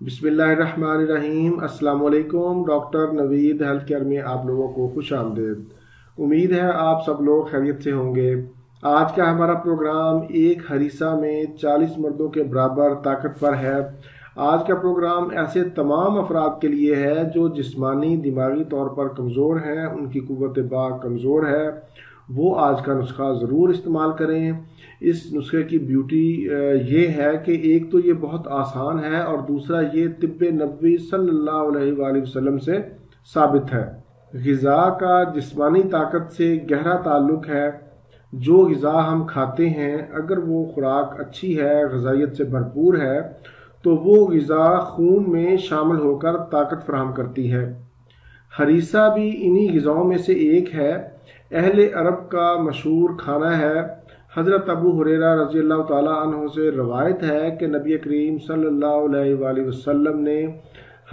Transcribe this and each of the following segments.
बिस्मिल्लाहिर्रहमानिर्रहीम। अस्सलाम वालेकुम। डॉक्टर नवीद हेल्थ केयर में आप लोगों को खुश आमदेद। उम्मीद है आप सब लोग खैरियत से होंगे। आज का हमारा प्रोग्राम एक हरीसा में 40 मर्दों के बराबर ताकतवर है। आज का प्रोग्राम ऐसे तमाम अफराद के लिए है जो जिस्मानी दिमागी तौर पर कमज़ोर हैं, उनकी कुव्वत बाक कमज़ोर है। वो आज का नुस्खा ज़रूर इस्तेमाल करें। इस नुस्खे की ब्यूटी ये है कि एक तो ये बहुत आसान है और दूसरा ये तिब्बे नबवी सल्लल्लाहु अलैहि वसल्लम से साबित है। ग़िज़ा का जिस्मानी ताकत से गहरा ताल्लुक है। जो ग़िज़ा हम खाते हैं अगर वो खुराक अच्छी है, ग़िज़ाइयत से भरपूर है, तो वो ग़िज़ा खून में शामिल होकर ताकत फराहम करती है। हरीसा भी इन्हीं ग़िज़ाओं में से एक है। अहले अरब का मशहूर खाना है। हज़रत अबू हुरैरा रज़ियल्लाहु ताला अन्हु से रवायत है कि नबी करीम सल्लल्लाहु अलैहि वसल्लम ने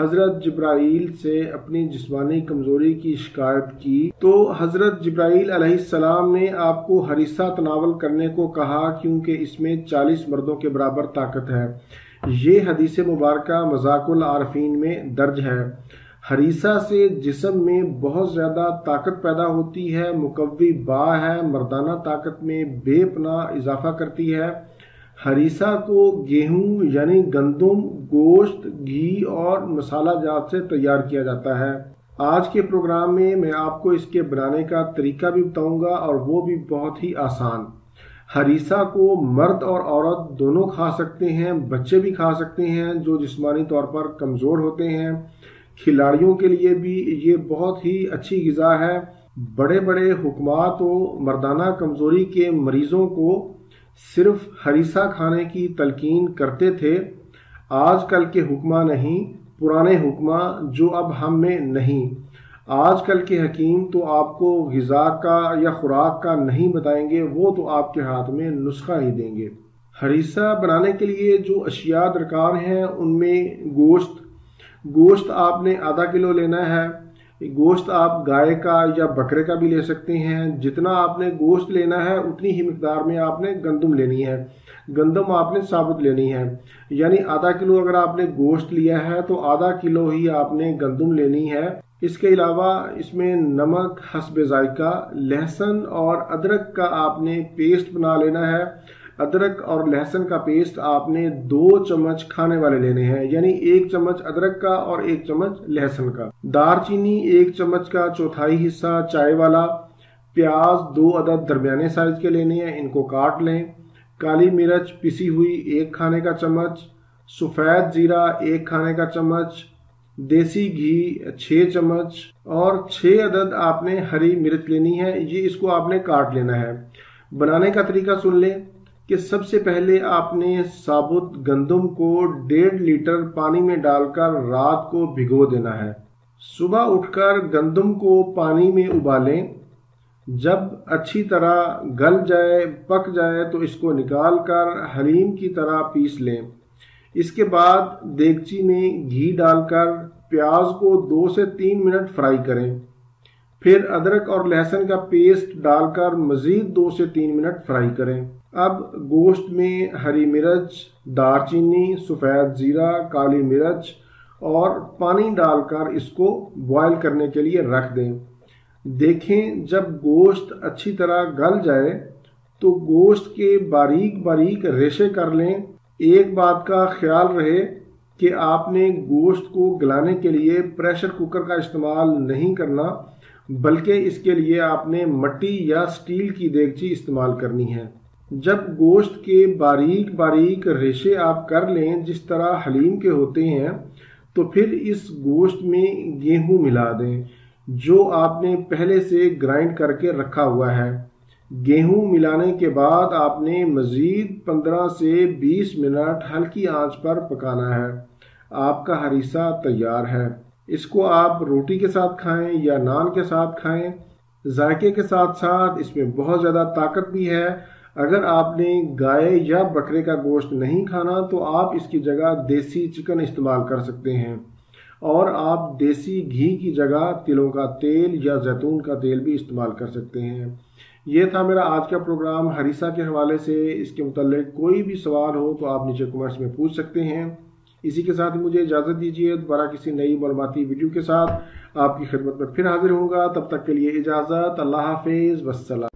हज़रत जिब्राईल से अपनी जिस्मानी कमज़ोरी की शिकायत की तो हज़रत जिब्राईल अलैहिस्सलाम ने आपको हरीसा तनावल करने को कहा, क्योंकि इसमें 40 मर्दों के बराबर ताकत है। ये हदीस मुबारका मज़ाकुल आरफीन में दर्ज है। हरीसा से जिस्म में बहुत ज़्यादा ताकत पैदा होती है, मुकव्वी बा है, मर्दाना ताकत में बेपनाह इजाफा करती है। हरीसा को गेहूं यानी गंदम, गोश्त, घी और मसाला जात से तैयार किया जाता है। आज के प्रोग्राम में मैं आपको इसके बनाने का तरीका भी बताऊंगा और वो भी बहुत ही आसान। हरीसा को मर्द और औरत दोनों खा सकते हैं, बच्चे भी खा सकते हैं जो जिस्मानी तौर पर कमज़ोर होते हैं। खिलाड़ियों के लिए भी ये बहुत ही अच्छी ग़िज़ा है। बड़े बड़े हुक्मा तो मर्दाना कमज़ोरी के मरीज़ों को सिर्फ हरीसा खाने की तलकीन करते थे। आजकल के हुक्मा नहीं, पुराने हुक्मा जो अब हम में नहीं। आजकल के हकीम तो आपको ग़िज़ा का या खुराक का नहीं बताएंगे, वो तो आपके हाथ में नुस्खा ही देंगे। हरीसा बनाने के लिए जो अशिया दरकार हैं उनमें गोश्त आपने आधा किलो लेना है। गोश्त आप गाय का या बकरे का भी ले सकते हैं। जितना आपने गोश्त लेना है उतनी ही मिकदार में आपने गंदम लेनी है। गंदम आपने साबुत लेनी है, यानी आधा किलो अगर आपने गोश्त लिया है तो आधा किलो ही आपने गंदम लेनी है। इसके अलावा इसमें नमक हस्बे जायका, लहसुन और अदरक का आपने पेस्ट बना लेना है। अदरक और लहसुन का पेस्ट आपने 2 चम्मच खाने वाले लेने हैं, यानी 1 चम्मच अदरक का और 1 चम्मच लहसुन का। दारचीनी 1 चम्मच का चौथाई हिस्सा चाय वाला। प्याज 2 अदद दरमियाने साइज के लेने हैं, इनको काट लें। काली मिर्च पिसी हुई 1 खाने का चम्मच। सफ़ेद जीरा 1 खाने का चम्मच। देसी घी 6 चम्मच और 6 अदद आपने हरी मिर्च लेनी है। ये इसको आपने काट लेना है। बनाने का तरीका सुन लें कि सबसे पहले आपने साबुत गंदम को 1.5 लीटर पानी में डालकर रात को भिगो देना है। सुबह उठकर गंदम को पानी में उबालें। जब अच्छी तरह गल जाए, पक जाए तो इसको निकाल कर हलीम की तरह पीस लें। इसके बाद देगची में घी डालकर प्याज को 2 से 3 मिनट फ्राई करें। फिर अदरक और लहसुन का पेस्ट डालकर मज़ीद 2 से 3 मिनट फ्राई करें। अब गोश्त में हरी मिर्च, दारचीनी, सफ़ेद जीरा, काली मिर्च और पानी डालकर इसको बॉयल करने के लिए रख दें। देखें जब गोश्त अच्छी तरह गल जाए तो गोश्त के बारीक बारीक रेशे कर लें। एक बात का ख्याल रहे कि आपने गोश्त को गलाने के लिए प्रेशर कुकर का इस्तेमाल नहीं करना, बल्कि इसके लिए आपने मट्टी या स्टील की देगची इस्तेमाल करनी है। जब गोश्त के बारीक बारीक रेशे आप कर लें जिस तरह हलीम के होते हैं, तो फिर इस गोश्त में गेहूं मिला दें जो आपने पहले से ग्राइंड करके रखा हुआ है। गेहूं मिलाने के बाद आपने मज़ीद 15 से 20 मिनट हल्की आंच पर पकाना है। आपका हरीसा तैयार है। इसको आप रोटी के साथ खाएं या नान के साथ खाएं। जायके के साथ साथ इसमें बहुत ज़्यादा ताकत भी है। अगर आपने गाय या बकरे का गोश्त नहीं खाना तो आप इसकी जगह देसी चिकन इस्तेमाल कर सकते हैं और आप देसी घी की जगह तिलों का तेल या जैतून का तेल भी इस्तेमाल कर सकते हैं। ये था मेरा आज का प्रोग्राम हरीसा के हवाले से। इसके मुताल्लिक कोई भी सवाल हो तो आप नीचे कमेंट्स में पूछ सकते हैं। اسی کے ساتھ مجھے اجازت دیجیے، دوبارہ کسی نئی معلوماتی ویڈیو کے ساتھ آپ کی خدمت میں پھر حاضر ہوں گا۔ تب تک کے لیے اجازت، اللہ حافظ، والسلام۔